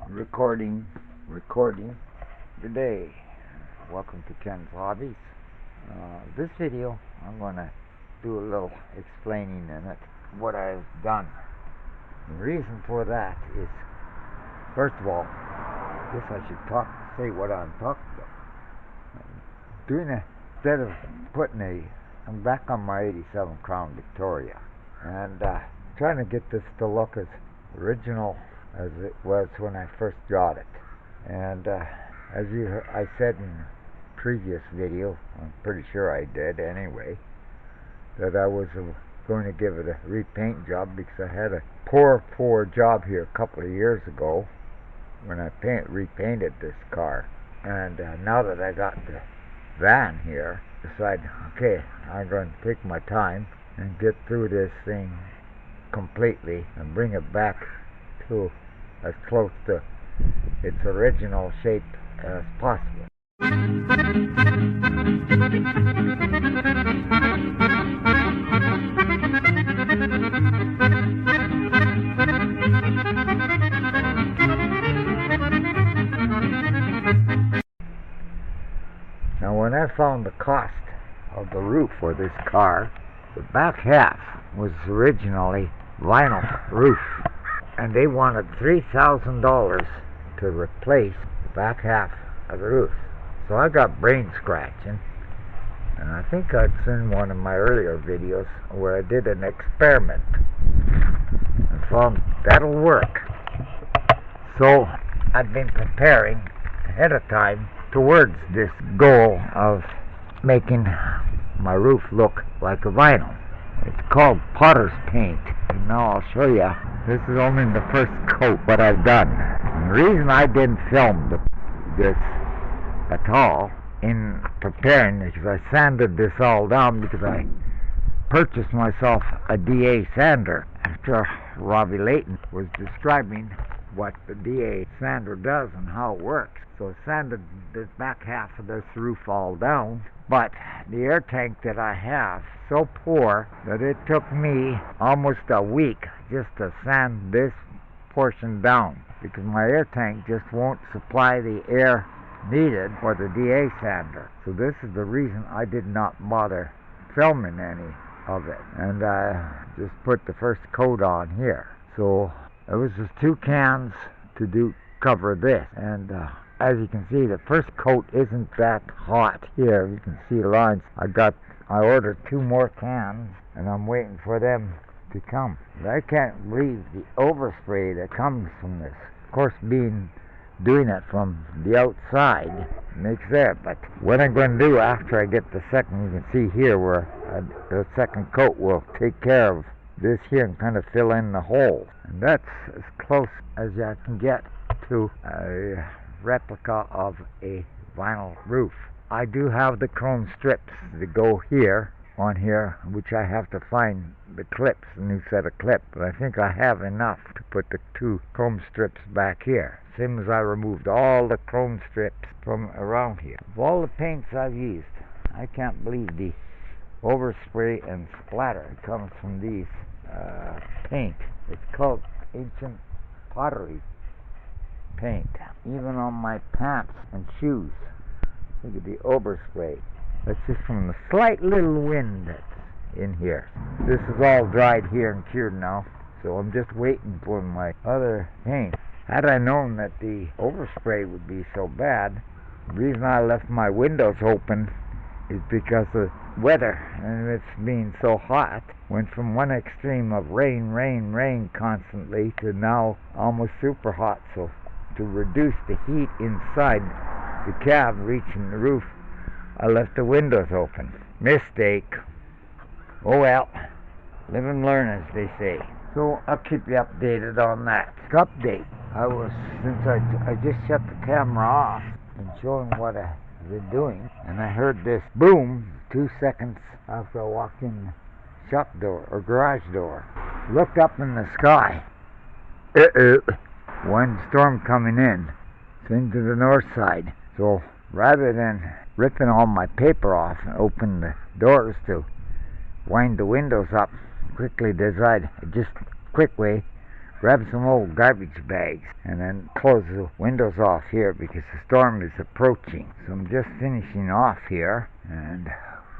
Recording today. Welcome to Ken's Hobbies. This video, I'm going to do a little explaining in it what I've done. The reason for that is, first of all, I guess I should say what I'm talking about. Instead of I'm back on my 87 Crown Victoria, and trying to get this to look as original as it was when I first got it. And as I said in a previous video, I'm pretty sure I did anyway, that I was going to give it a repaint job because I had a poor job here a couple of years ago when I repainted this car. And now that I got the van here, I decided, okay, I'm going to take my time and get through this thing completely and bring it back to as close to its original shape as possible. Now, when I found the cost of the roof for this car, the back half was originally vinyl roof, and they wanted $3,000 to replace the back half of the roof. So I got brain scratching, and I think I'd seen one of my earlier videos where I did an experiment and found that'll work. So I've been preparing ahead of time towards this goal of making my roof look like a vinyl. It's called potter's paint. And now I'll show you. This is only the first coat what I've done. And the reason I didn't film this at all in preparing is because I sanded this all down, because I purchased myself a DA sander after Robbie Layton was describing what the DA sander does and how it works. So I sanded the back half of this roof all down, but the air tank that I have so poor that it took me almost a week just to sand this portion down, because my air tank just won't supply the air needed for the DA sander. So this is the reason I did not bother filming any of it, and I just put the first coat on here. So it was just 2 cans to cover this, and as you can see, the first coat isn't that hot here. You can see the lines. I ordered 2 more cans, and I'm waiting for them to come. But I can't believe the overspray that comes from this. Of course, doing it from the outside makes there. But what I'm going to do after I get the second, you can see here where the second coat will take care of this here and kind of fill in the holes. And that's as close as I can get to a replica of a vinyl roof. I do have the chrome strips to go on here, which I have to find the clips, a new set of clips, but I think I have enough to put the 2 chrome strips back here. Same as I removed all the chrome strips from around here. Of all the paints I've used, I can't believe the overspray and splatter that comes from these paint. It's called ancient pottery paint. Even on my pants and shoes, look at the overspray. That's just from the slight little wind that's in here. This is all dried here and cured now, so I'm just waiting for my other paint. Had I known that the overspray would be so bad, the reason I left my windows open is because of weather, and it's being so hot. Went from one extreme of rain constantly to now almost super hot. So to reduce the heat inside the cab reaching the roof, I left the windows open. Mistake. Oh well, live and learn, as they say. So I'll keep you updated on that. Update. Since I just shut the camera off and showing what I've been doing, and I heard this boom 2 seconds after I walked in the shop door or garage door. Looked up in the sky. One storm coming in. It's into the north side. So rather than ripping all my paper off and open the doors to wind the windows up, quickly decide just quick way grab some old garbage bags, and then close the windows off here because the storm is approaching. So I'm just finishing off here and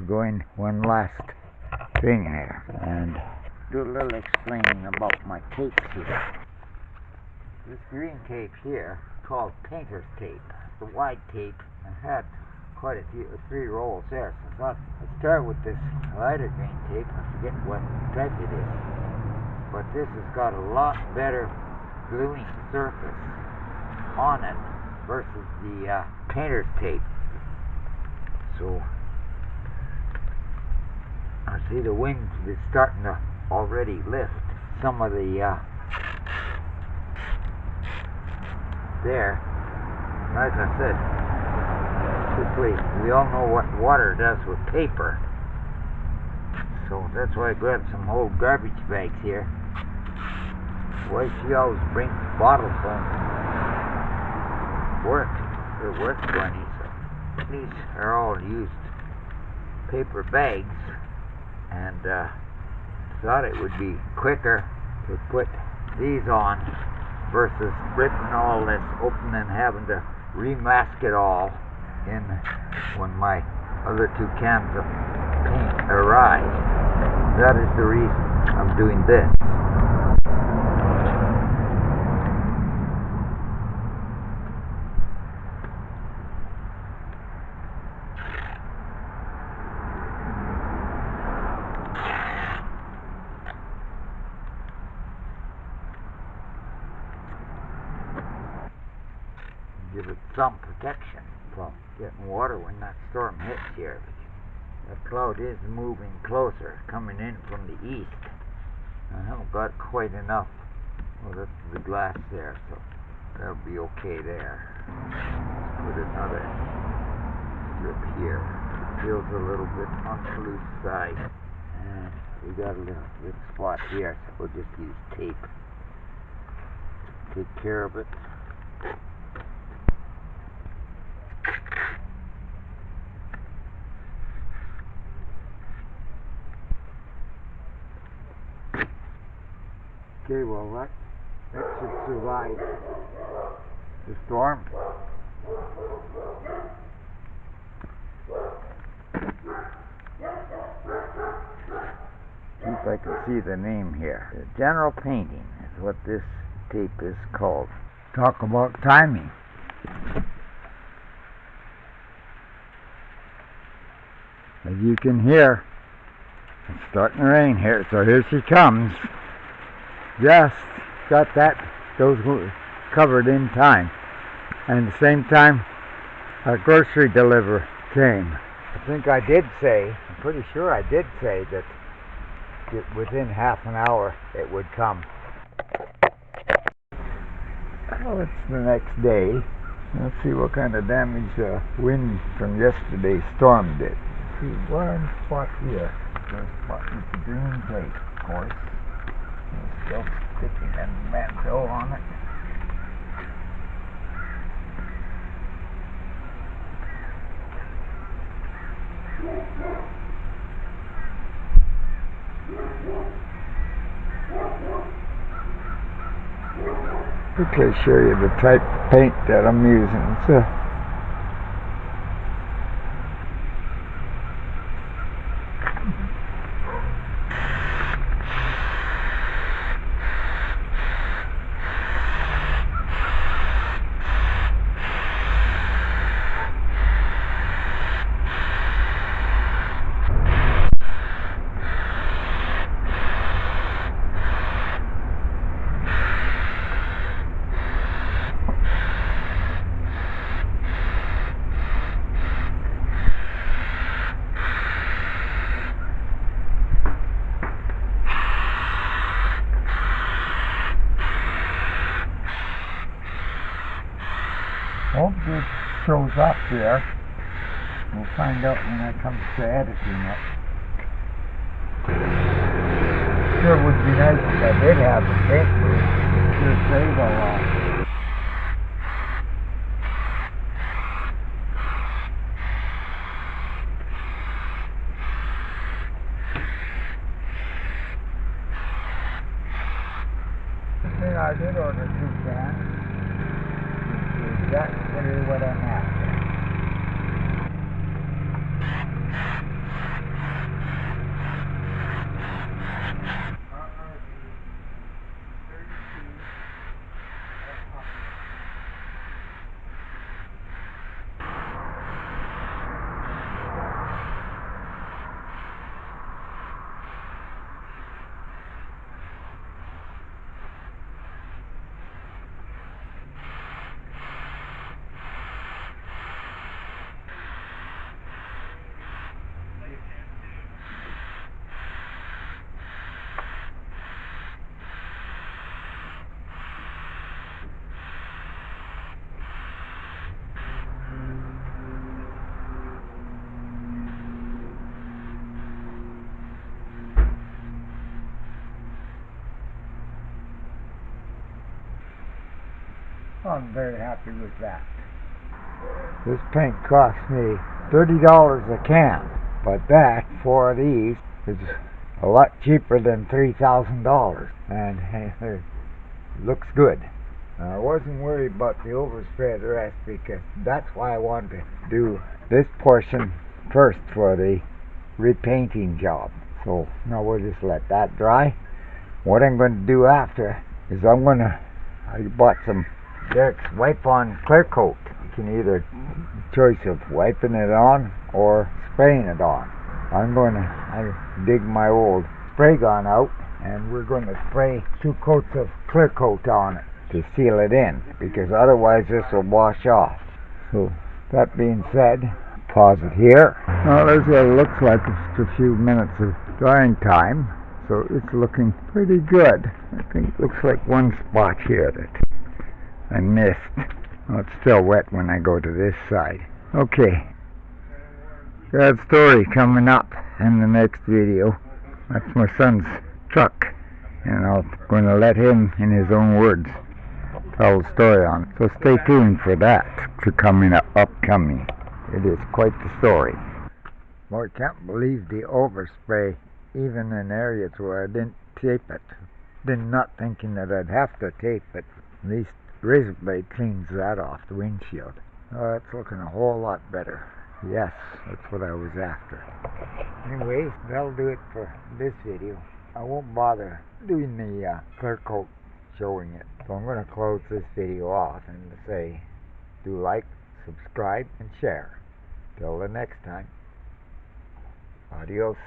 going one last thing here and do a little explaining about my tapes here. This green tape here called painter's tape. The wide tape. I had quite a few, 3 rolls there, so I thought I'd start with this lighter green tape. I forget what type it is, but this has got a lot better gluing surface on it versus the painter's tape. So I see the wind is starting to already lift some of the there. Like I said, quickly, we all know what water does with paper, so that's why I grabbed some old garbage bags here. Why she always brings bottles home work, her work bunnies. So these are all used paper bags, and thought it would be quicker to put these on versus ripping all this open and having to remask it all in when my other 2 cans of paint arrive. That is the reason I'm doing this. Give it some protection from getting water when that storm hits here. That cloud is moving closer, coming in from the east. I haven't got quite enough. Well, that's the glass there, so that'll be okay there. Put another strip here. It feels a little bit on the loose side. And we got a little bit spot here, so we'll just use tape to take care of it. Okay, well that should survive the storm. See if I can see the name here. The General Painting is what this tape is called. Talk about timing. As you can hear, it's starting to rain here, so here she comes. Just got those covered in time, and at the same time a grocery delivery came. I think I did say, I'm pretty sure I did say that within half an hour it would come. Well, it's the next day. Let's see what kind of damage wind from yesterday's storm did. See one spot here. One spot with the green tape, of course. It's still sticking that mantle on it. Quickly show you the type of paint that I'm using. It's hope this shows up there. We'll find out when I come to editing it. Sure would be nice if I did have the paint booth. It sure save a lot. Well, I did order 2 cans. That's exactly what I'm after. I'm very happy with that. This paint cost me $30 a can, but that, 4 of these, is a lot cheaper than $3,000, and it looks good. I wasn't worried about the overspray of the rest, because that's why I wanted to do this portion first for the repainting job. So now we'll just let that dry. What I'm going to do after is I bought some Derek's wipe-on clear coat. You can either choice of wiping it on or spraying it on. I dig my old spray gun out, and we're going to spray 2 coats of clear coat on it to seal it in, because otherwise this will wash off. So that being said, pause it here. Well, there's what it looks like. Just a few minutes of drying time, so it's looking pretty good. I think it looks like one spot here that I missed. Oh, it's still wet when I go to this side. Okay. That story coming up in the next video. That's my son's truck, and I'm going to let him, in his own words, tell the story on it. So stay tuned for that to upcoming. It is quite the story. Well, I can't believe the overspray, even in areas where I didn't tape it. Not thinking that I'd have to tape it. At least razor blade cleans that off the windshield. Oh, it's looking a whole lot better. Yes, that's what I was after. Anyway, that'll do it for this video. I won't bother doing the clear coat showing it. So I'm going to close this video off and say, do like, subscribe, and share. Till the next time. Adios.